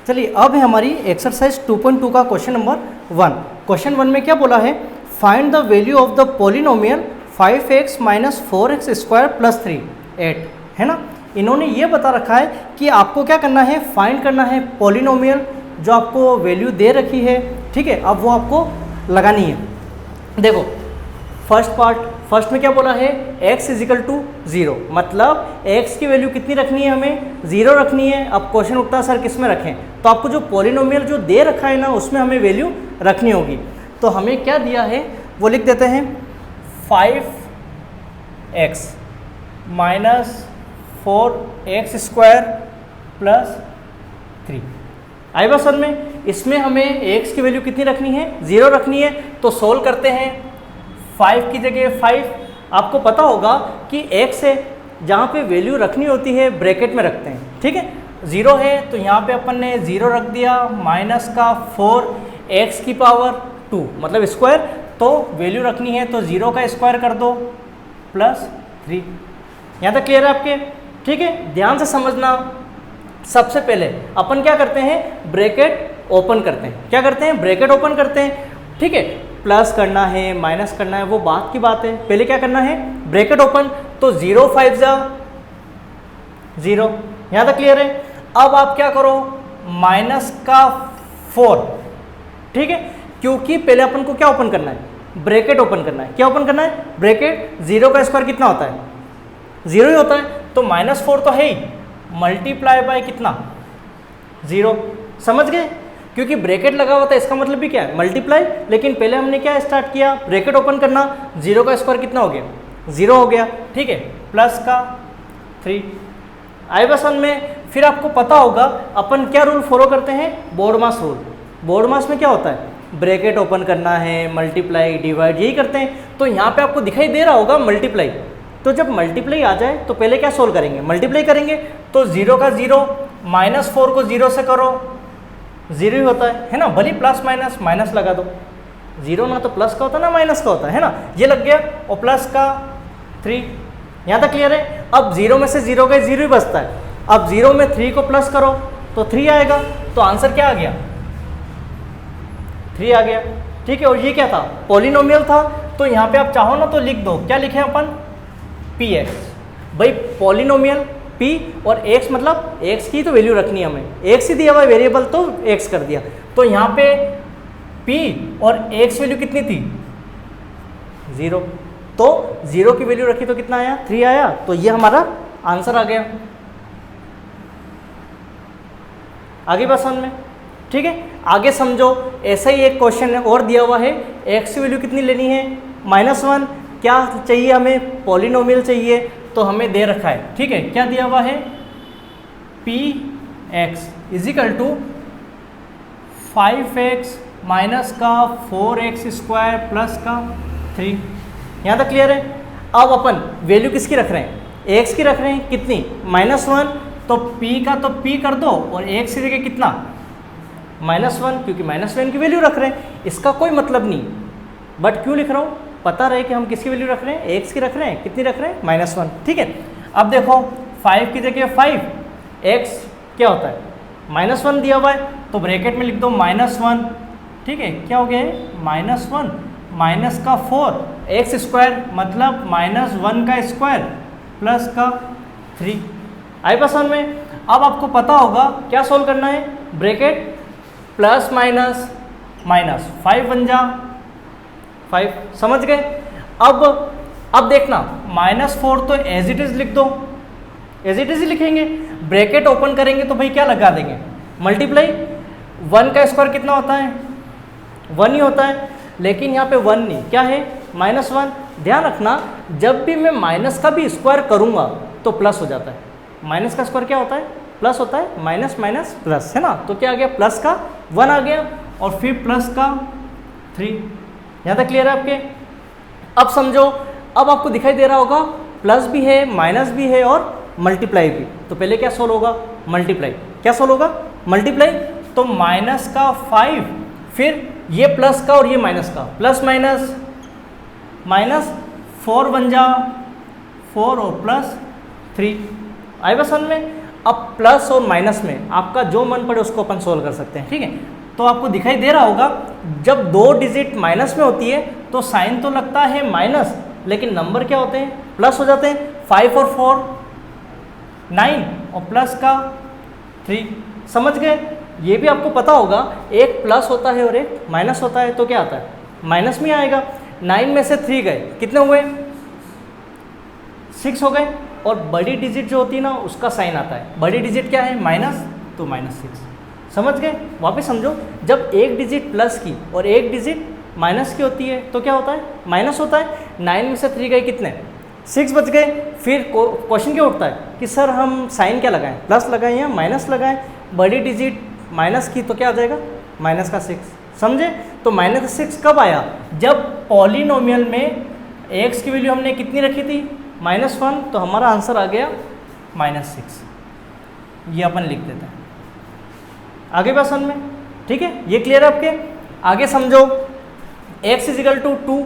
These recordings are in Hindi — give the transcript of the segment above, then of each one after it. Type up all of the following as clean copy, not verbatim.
चलिए अब है हमारी एक्सरसाइज 2.2 का क्वेश्चन नंबर 1। क्वेश्चन 1 में क्या बोला है, find the value of the polynomial 5x minus 4x square plus 3 8, है ना। इन्होंने ये बता रखा है कि आपको क्या करना है, फाइंड करना है पॉलिनोमियल जो आपको वैल्यू दे रखी है, ठीक है। अब वो आपको लगानी है। देखो फर्स्ट में क्या बोला है, x इजिकल टू 0, मतलब x की वैल्यू कितनी रखनी है, हमें 0 रखनी है। अब क्वेश्चन उठता है सर किस में रखें, तो आपको जो पॉलिनोमियल जो दे रखा है ना उसमें हमें वैल्यू रखनी होगी। तो हमें क्या दिया है वो लिख देते हैं 5x minus 4x square plus 3। आई बात समझ में। इसमें हमें x की वैल्यू कितनी रखनी है, 0 रखनी है। तो सोल्व करते हैं, 5 की जगह 5। आपको पता होगा कि x है जहाँ पे वैल्यू रखनी होती है ब्रैकेट में रखते हैं, ठीक है। 0 है तो यहाँ पे अपन ने 0 रख दिया, माइनस का 4x की पावर 2 मतलब स्क्वायर, तो वैल्यू रखनी है तो 0 का स्क्वायर कर दो प्लस 3। यहाँ तक क्लियर है आपके, ठीक है। ध्यान से समझना, सबसे पहले अपन क्या करते हैं, ब्रैकेट ओपन करते हैं। क्या करते हैं, ब्रैकेट ओपन करते हैं, ठीक है। प्लस करना है माइनस करना है वो बात की बात है, पहले क्या करना है, ब्रैकेट ओपन। तो 0 5 जा 0, यहाँ तक क्लियर है। अब आप क्या करो, माइनस का 4, ठीक है, क्योंकि पहले अपन को क्या ओपन करना है, ब्रैकेट ओपन करना है। क्या ओपन करना है, ब्रैकेट। 0 का स्क्वायर कितना होता है, 0 ही होता है, तो माइनस 4 तो है ही, मल्टीप्लाई बाय कितना, 0। समझ गए, क्योंकि ब्रैकेट लगा हुआ था इसका मतलब भी क्या है, मल्टीप्लाई। लेकिन पहले हमने क्या स्टार्ट किया, ब्रैकेट ओपन करना। 0 का स्क्वायर कितना हो गया, 0 हो गया, ठीक है, प्लस का 3। आई बस में फिर आपको पता होगा अपन क्या रूल फॉलो करते हैं, बोर्ड मास रूल। बोर्ड मास में क्या होता है, ब्रैकेट ओपन करना है, मल्टीप्लाई डिवाइड, यही करते हैं। तो यहाँ पे आपको दिखाई दे रहा होगा मल्टीप्लाई। तो जब मल्टीप्लाई आ जाए तो पहले क्या सोल्व करेंगे, मल्टीप्लाई करेंगे। तो 0 का 0, माइनस 4 को 0 से करो, 0 ही होता है ना, भले प्लस माइनस माइनस लगा दो। 0 ना तो प्लस का होता है ना माइनस का होता है ना, ये लग गया, और प्लस का 3। यहाँ तक क्लियर है। अब 0 में से 0 गए, 0 ही बचता है। अब 0 में 3 को प्लस करो तो 3 आएगा, तो आंसर क्या आ गया, 3 आ गया, ठीक है। और ये क्या था, पॉलिनोमियल था। तो यहाँ पे आप चाहो ना तो लिख दो, क्या लिखे अपन, px। भाई पॉलिनोमियल p और x, मतलब x की तो वैल्यू रखनी है हमें, x ही दिया हुआ वेरिएबल तो x कर दिया। तो यहाँ पे p और x वैल्यू कितनी थी, 0। तो 0 की वैल्यू रखी तो कितना आया, 3 आया। तो ये हमारा आंसर आ गया। आगे बात समझ में, ठीक है। आगे समझो, ऐसा ही एक क्वेश्चन और दिया हुआ है, x की वैल्यू कितनी लेनी है, -1। क्या चाहिए हमें, पॉलिनोमियल चाहिए, तो हमें दे रखा है, ठीक है। क्या दिया हुआ है, px is equal to 5x minus का 4x स्क्वायर प्लस का 3। यहाँ तक क्लियर है। अब अपन वैल्यू किसकी रख रहे हैं, x की रख रहे हैं, कितनी, -1। तो p का तो p कर दो, और x की जगह कितना, -1, क्योंकि -1 की वैल्यू रख रहे हैं। इसका कोई मतलब नहीं, बट क्यों लिख रहा हूँ, पता रहे कि हम किसकी वैल्यू रख रहे हैं, x की रख रहे हैं, कितनी रख रहे हैं, -1, ठीक है। अब देखो 5 की जगह 5, x क्या होता है, -1 दिया हुआ है, तो ब्रैकेट में लिख दो -1, ठीक है। क्या हो गया है, -1 माइनस का 4x स्क्वायर, मतलब -1 का स्क्वायर प्लस का 3। आई पसंद में। अब आपको पता होगा क्या सोल्व करना है, ब्रैकेट प्लस माइनस माइनस 5 बन जा 5। समझ गए। अब देखना, -4 तो एज इट इज लिख दो, एज इट इज ही लिखेंगे। ब्रैकेट ओपन करेंगे तो भाई क्या लगा देंगे, मल्टीप्लाई। 1 का स्क्वायर कितना होता है, 1 ही होता है, लेकिन यहाँ पे 1 नहीं, क्या है, -1। ध्यान रखना, जब भी मैं माइनस का भी स्क्वायर करूँगा तो प्लस हो जाता है। माइनस का स्क्वायर क्या होता है, प्लस होता है, माइनस माइनस प्लस, है ना। तो क्या आ गया, प्लस का 1 आ गया, और फिर प्लस का 3। यहाँ तक क्लियर है आपके। अब समझो, अब आपको दिखाई दे रहा होगा प्लस भी है, माइनस भी है, और मल्टीप्लाई भी। तो पहले क्या सोल्व होगा, मल्टीप्लाई। क्या सोल्व होगा, मल्टीप्लाई। तो माइनस का 5, फिर ये प्लस का और ये माइनस का, प्लस माइनस माइनस 4 बन जा 4 और प्लस 3। आई बस समझ में। अब प्लस और माइनस में आपका जो मन पड़े उसको अपन सोल्व कर सकते हैं, ठीक है। तो आपको दिखाई दे रहा होगा जब 2 डिजिट माइनस में होती है तो साइन तो लगता है माइनस, लेकिन नंबर क्या होते हैं, प्लस हो जाते हैं। 5 और 4 9 और प्लस का 3, समझ गए। ये भी आपको पता होगा एक प्लस होता है और एक माइनस होता है, तो क्या आता है, माइनस में आएगा। 9 में से 3 गए, कितने हुए, 6 हो गए। और बड़ी डिजिट जो होती है ना उसका साइन आता है, बड़ी डिजिट क्या है, माइनस, तो -6, समझ गए। वापस समझो, जब एक डिजिट प्लस की और एक डिजिट माइनस की होती है तो क्या होता है, माइनस होता है। 9 में से 3 गए, कितने, 6 बच गए। फिर क्वेश्चन क्या उठता है कि सर हम साइन क्या लगाएं, प्लस लगाएं या माइनस लगाएं। बड़ी डिजिट माइनस की तो क्या आ जाएगा, -6, समझे। तो -6 कब आया, जब पॉलिनोमियल में x की वैल्यू हमने कितनी रखी थी, -1, तो हमारा आंसर आ गया -6। ये अपन लिख देते हैं आगे क्वेश्चन में, ठीक है। ये क्लियर है आपके, आगे समझो। x = 2,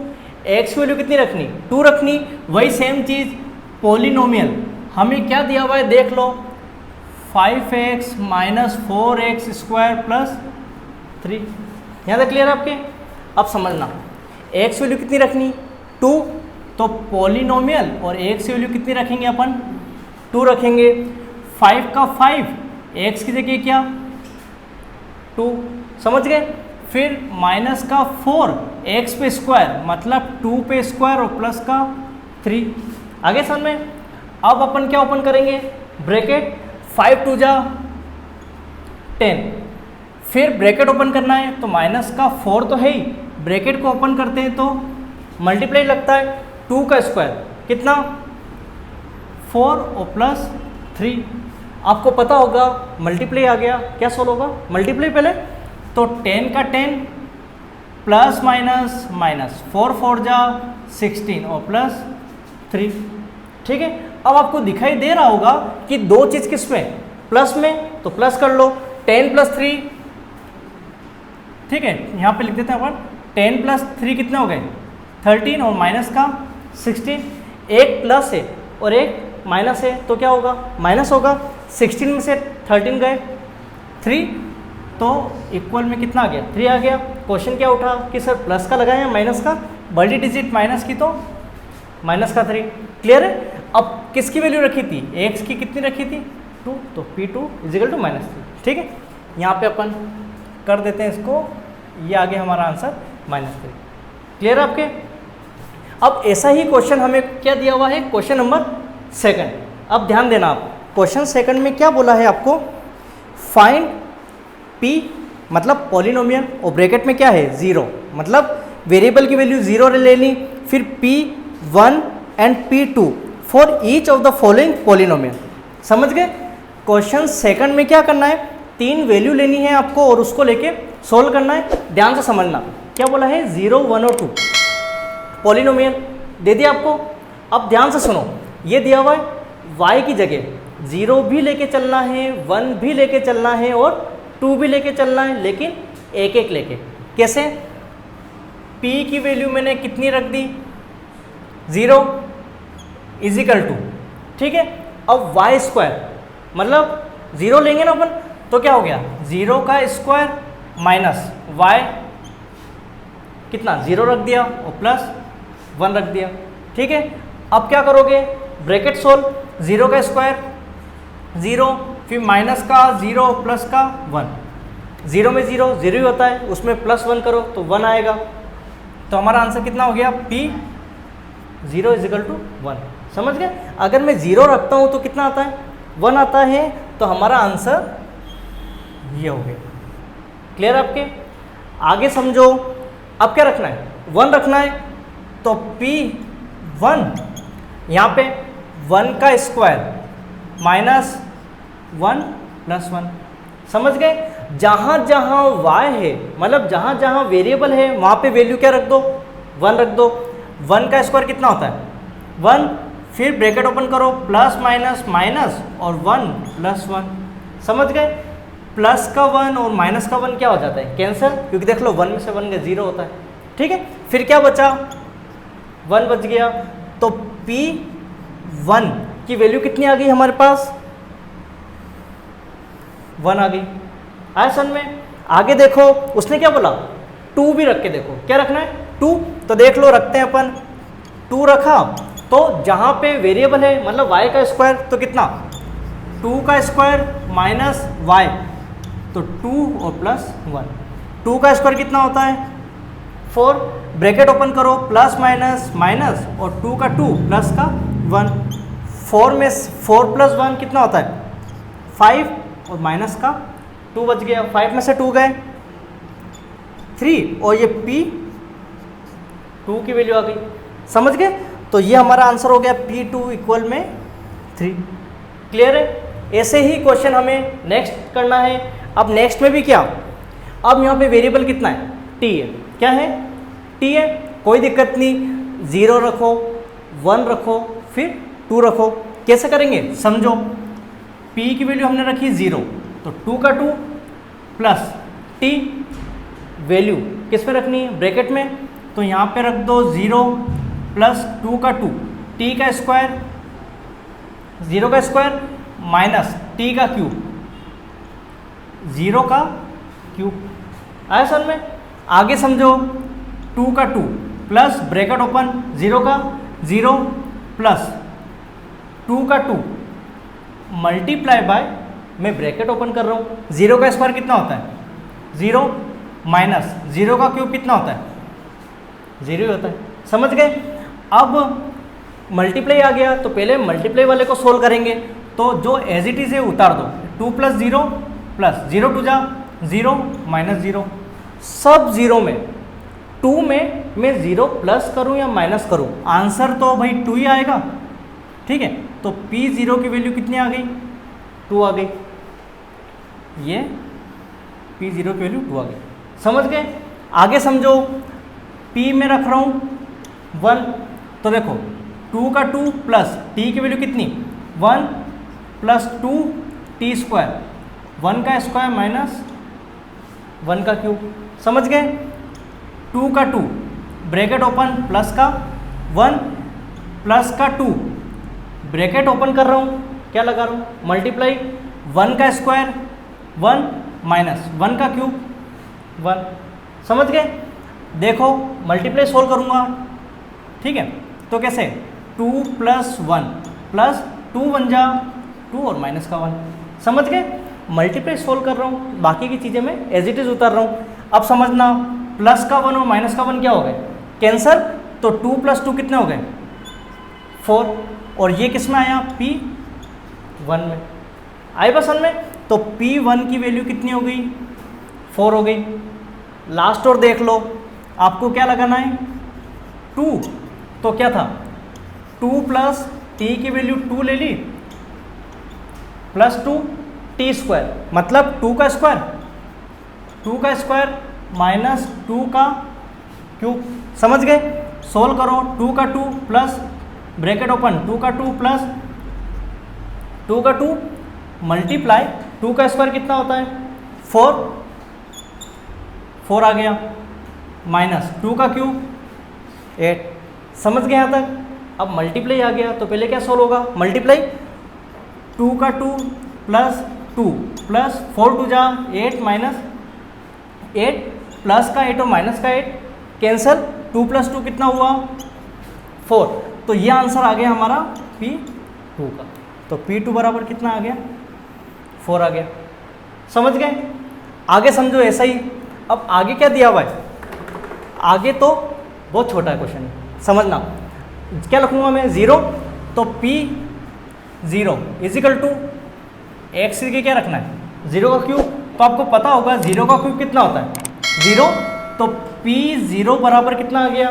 x की वैल्यू कितनी रखनी, 2 रखनी। वही सेम चीज़ पॉलिनोमियल हमें क्या दिया हुआ है देख लो, 5x - 4x² + 3। यहाँ तक क्लियर है आपके। अब समझना, x वैल्यू कितनी रखनी, 2, तो पॉलिनोमियल और x की वैल्यू कितनी रखेंगे अपन, 2 रखेंगे। 5 का 5, x की जगह क्या, 2, समझ गए। फिर माइनस का 4 x पे स्क्वायर मतलब 2 पे स्क्वायर और प्लस का 3। आगे समझ में। अब अपन क्या ओपन करेंगे, ब्रैकेट, 5 2 जा 10, फिर ब्रैकेट ओपन करना है तो माइनस का 4 तो है ही, ब्रैकेट को ओपन करते हैं तो मल्टीप्लाई लगता है, 2 का स्क्वायर कितना, 4 और प्लस 3। आपको पता होगा मल्टीप्लाई आ गया, क्या सोल्व होगा, मल्टीप्लाई पहले, तो 10 का 10 प्लस माइनस माइनस, 4 4 जा 16 और प्लस 3, ठीक है। अब आपको दिखाई दे रहा होगा कि दो चीज़ किस में, प्लस में, तो प्लस कर लो, 10 + 3, ठीक है। यहाँ पे लिख देते हैं अपन, 10 + 3 कितने हो गए, 13 और माइनस का 16। एक प्लस है और एक माइनस है तो क्या होगा, माइनस होगा। 16 में से 13 गए, 3, तो इक्वल में कितना आ गया, 3 आ गया। क्वेश्चन क्या उठा कि सर प्लस का लगाया या माइनस का, बड़ी डिजिट माइनस की तो माइनस का 3, क्लियर है। अब किसकी वैल्यू रखी थी, x की कितनी रखी थी, 2, तो P2 = -3, ठीक है। यहाँ पे अपन कर देते हैं इसको, ये आगे हमारा आंसर -3, क्लियर है आपके। अब ऐसा ही क्वेश्चन हमें क्या दिया हुआ है, क्वेश्चन नंबर 2। अब ध्यान देना आप, क्वेश्चन 2 में क्या बोला है आपको, फाइंड p मतलब पॉलिनोमियल और ब्रैकेट में क्या है 0, मतलब वेरिएबल की वैल्यू 0 ले ली, फिर p1 and p2 for each of the following polynomial, समझ गए। क्वेश्चन 2 में क्या करना है, 3 वैल्यू लेनी है आपको और उसको लेके सोल्व करना है। ध्यान से समझना, क्या बोला है, 0 1 और 2 पॉलिनोमियल दे दिया आपको। अब ध्यान से सुनो, ये दिया हुआ है y की जगह 0 भी लेके चलना है, 1 भी लेके चलना है और 2 भी लेके चलना है, लेकिन एक एक लेके। कैसे, p की वैल्यू मैंने कितनी रख दी, 0 = 2, ठीक है। अब y² मतलब 0 लेंगे ना अपन, तो क्या हो गया, 0 का स्क्वायर माइनस y कितना, 0 रख दिया और प्लस 1 रख दिया, ठीक है। अब क्या करोगे, ब्रैकेट सोल्व, 0 का स्क्वायर 0, फिर माइनस का 0 प्लस का 1, 0 में 0 0 ही होता है, उसमें +1 करो तो 1 आएगा। तो हमारा आंसर कितना हो गया, P0 = 1, समझ गए। अगर मैं 0 रखता हूँ तो कितना आता है, 1 आता है, तो हमारा आंसर ये हो गया, क्लियर आपके। आगे समझो, अब क्या रखना है, 1 रखना है, तो P1 यहाँ पे 1 का स्क्वायर -1 + 1, समझ गए। जहाँ जहाँ y है, मतलब जहाँ जहाँ वेरिएबल है वहाँ पे वैल्यू क्या रख दो, 1 रख दो। 1 का स्क्वायर कितना होता है, 1, फिर ब्रैकेट ओपन करो, प्लस माइनस माइनस और 1 + 1, समझ गए। प्लस का 1 और माइनस का 1 क्या हो जाता है, कैंसिल, क्योंकि देख लो 1 में से 1 का 0 होता है, ठीक है। फिर क्या बचा, 1 बच गया, तो P1 की वैल्यू कितनी आ गई हमारे पास, 1 आ गई। आया समझ में? आगे देखो उसने क्या बोला, 2 भी रख के देखो, क्या रखना है 2, तो देख लो रखते हैं अपन, 2 रखा तो जहाँ पे वेरिएबल है मतलब y का स्क्वायर तो कितना 2 का स्क्वायर माइनस y, तो 2 और प्लस 1, 2 का स्क्वायर कितना होता है 4, ब्रैकेट ओपन करो प्लस माइनस माइनस और 2 का 2 प्लस का 1, 4 में 4 प्लस 1 कितना होता है 5 और माइनस का 2 बच गया, 5 में से 2 गए 3 और ये p 2 की वैल्यू आ गई। समझ गए? तो ये हमारा आंसर हो गया P2 इक्वल में 3। क्लियर है? ऐसे ही क्वेश्चन हमें नेक्स्ट करना है। अब नेक्स्ट में भी क्या, अब यहाँ पे वेरिएबल कितना है t है, क्या है t है, कोई दिक्कत नहीं, 0 रखो 1 रखो फिर 2 रखो। कैसे करेंगे समझो, p की वैल्यू हमने रखी 0, तो 2 का 2 प्लस t वैल्यू किस में रखनी है ब्रैकेट में, तो यहाँ पे रख दो 0 प्लस 2 का 2, t का स्क्वायर 0 का स्क्वायर माइनस t का क्यूब 0 का क्यूब। आया समझ में? आगे समझो 2 का 2 प्लस ब्रैकेट ओपन 0 का 0 प्लस 2 का 2 मल्टीप्लाई बाय, मैं ब्रैकेट ओपन कर रहा हूँ, 0 का स्क्वायर कितना होता है 0 माइनस 0 का क्यूब कितना होता है 0 ही होता है। समझ गए? अब मल्टीप्लाई आ गया तो पहले मल्टीप्लाई वाले को सोल्व करेंगे, तो जो एज इट इज है उतार दो, 2 प्लस 0 प्लस 0 टू जा 0 माइनस 0, सब 0 में 2 में मैं 0 प्लस करूं या माइनस करूं, आंसर तो भाई 2 ही आएगा। ठीक है, तो P0 की वैल्यू कितनी आ गई 2 आ गई, ये P0 की वैल्यू 2 आ गई। समझ गए? आगे समझो P में रख रहा हूँ 1, तो देखो 2 का 2 प्लस t की वैल्यू कितनी 1 प्लस 2 t स्क्वायर, 1 का स्क्वायर माइनस 1 का क्यूब। समझ गए? 2 का 2 ब्रैकेट ओपन प्लस का 1 प्लस का 2 ब्रैकेट ओपन कर रहा हूँ, क्या लगा रहा हूँ मल्टीप्लाई, 1 का स्क्वायर 1 माइनस 1 का क्यूब 1। समझ गए? देखो मल्टीप्लाई सोल्व करूँगा, ठीक है, तो कैसे 2 प्लस 1 प्लस 2 1 जा 2 और माइनस का 1। समझ गए? मल्टीप्लाई सोल्व कर रहा हूँ, बाकी की चीज़ें मैं एज इट इज उतार रहा हूँ। अब समझना प्लस का 1 और माइनस का 1 क्या हो गए कैंसर, तो 2 प्लस 2 कितने हो गए 4, और ये किस में आया P1 में। आई बसन में? तो P1 की वैल्यू कितनी हो गई 4 हो गई। लास्ट और देख लो, आपको क्या लगाना है 2, तो क्या था 2 प्लस t की वैल्यू 2 ले ली प्लस 2 t स्क्वायर, मतलब 2 का स्क्वायर माइनस 2 का क्यूब। समझ गए? सोल्व करो, 2 का 2 प्लस ब्रैकेट ओपन 2 का 2 प्लस 2 का 2 मल्टीप्लाई 2 का स्क्वायर कितना होता है 4 आ गया माइनस 2 का क्यूब 8। समझ गए यहाँ तक? अब मल्टीप्लाई आ गया तो पहले क्या सोल्व होगा, मल्टीप्लाई 2 का 2 प्लस 2 प्लस 4 टू जा 8 माइनस 8 प्लस का 8 और माइनस का 8 कैंसल, 2 प्लस 2 कितना हुआ 4, तो ये आंसर आ गया हमारा P2 का। तो P2 बराबर कितना आ गया 4 आ गया। समझ गए? आगे समझो ऐसा ही। अब आगे क्या दिया हुआ है, आगे तो बहुत छोटा क्वेश्चन है, समझना क्या लिखूंगा मैं 0, तो P0 इजिकल टू एक्स के क्या रखना है 0 का क्यूब, तो आपको पता होगा 0 का क्यूब कितना होता है 0, तो P0 बराबर कितना आ गया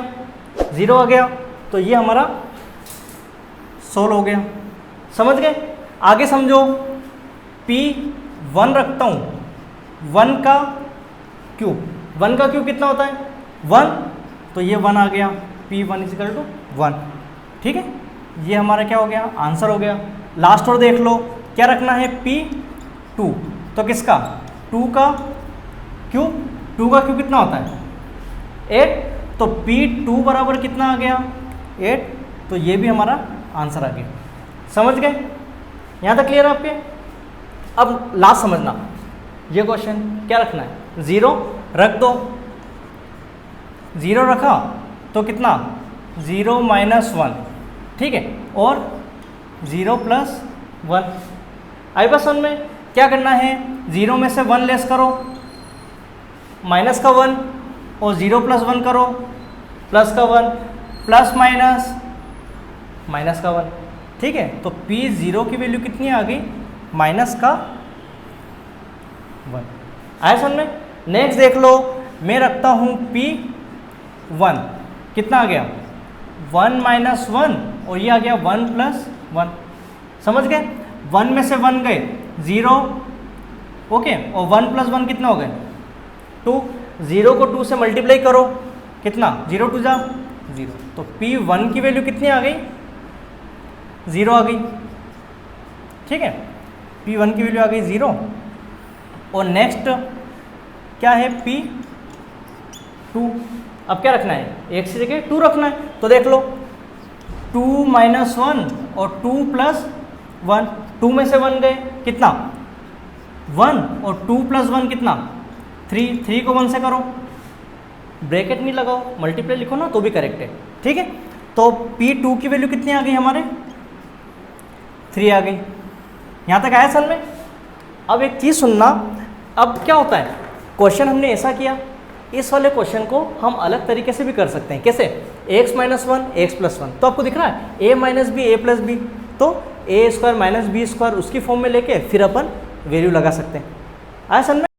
0 आ गया, तो ये हमारा सोल्व हो गया। समझ गए? आगे समझो P1 रखता हूँ, 1 का क्यूब कितना होता है 1, तो ये 1 आ गया, P1 इजिकल टू 1। ठीक है, ये हमारा क्या हो गया आंसर हो गया। लास्ट और देख लो, क्या रखना है P2, तो किसका 2 का क्यूब कितना होता है 8, तो P2 बराबर कितना आ गया 8, तो ये भी हमारा आंसर आ गया। समझ गए? यहाँ तक क्लियर है आपके? अब लास्ट समझना, ये क्वेश्चन क्या रखना है, 0 रख दो, 0 रखा तो कितना 0 - 1, ठीक है, और 0 + 1। आई बस में क्या करना है, 0 में से 1 लेस करो, माइनस का 1, और 0 + 1 करो, प्लस का 1, प्लस माइनस माइनस का 1, ठीक है। तो P0 की वैल्यू कितनी आ गई, माइनस का 1। आया समझ में। नेक्स्ट देख लो, मैं रखता हूँ P1, कितना आ गया 1 - 1, और ये आ गया 1 + 1, समझ गए। 1 में से 1 गए 0, ओके, और 1 + 1 कितना हो गए 2, 0 को 2 से मल्टीप्लाई करो, कितना 0 × 2 = 0, तो P1 की वैल्यू कितनी आ गई 0 आ गई, ठीक है, P1 की वैल्यू आ गई 0। और नेक्स्ट क्या है P2, अब क्या रखना है, 1 की जगह 2 रखना है, तो देख लो 2 - 1 और 2 + 1, 2 में से 1 गए कितना 1, और 2 + 1 कितना 3, 3 को 1 से करो, ब्रैकेट नहीं लगाओ, मल्टीप्लाई लिखो ना तो भी करेक्ट है, ठीक है। तो P2 की वैल्यू कितनी आ गई हमारे 3 आ गई। यहाँ तक आया सल में। अब एक चीज़ सुनना, अब क्या होता है, क्वेश्चन हमने ऐसा किया, इस वाले क्वेश्चन को हम अलग तरीके से भी कर सकते हैं, कैसे, x - 1 x + 1, तो आपको दिख रहा है a - b a + b, तो a² - b² उसकी फॉर्म में लेके फिर अपन वैल्यू लगा सकते हैं। आया समझ में।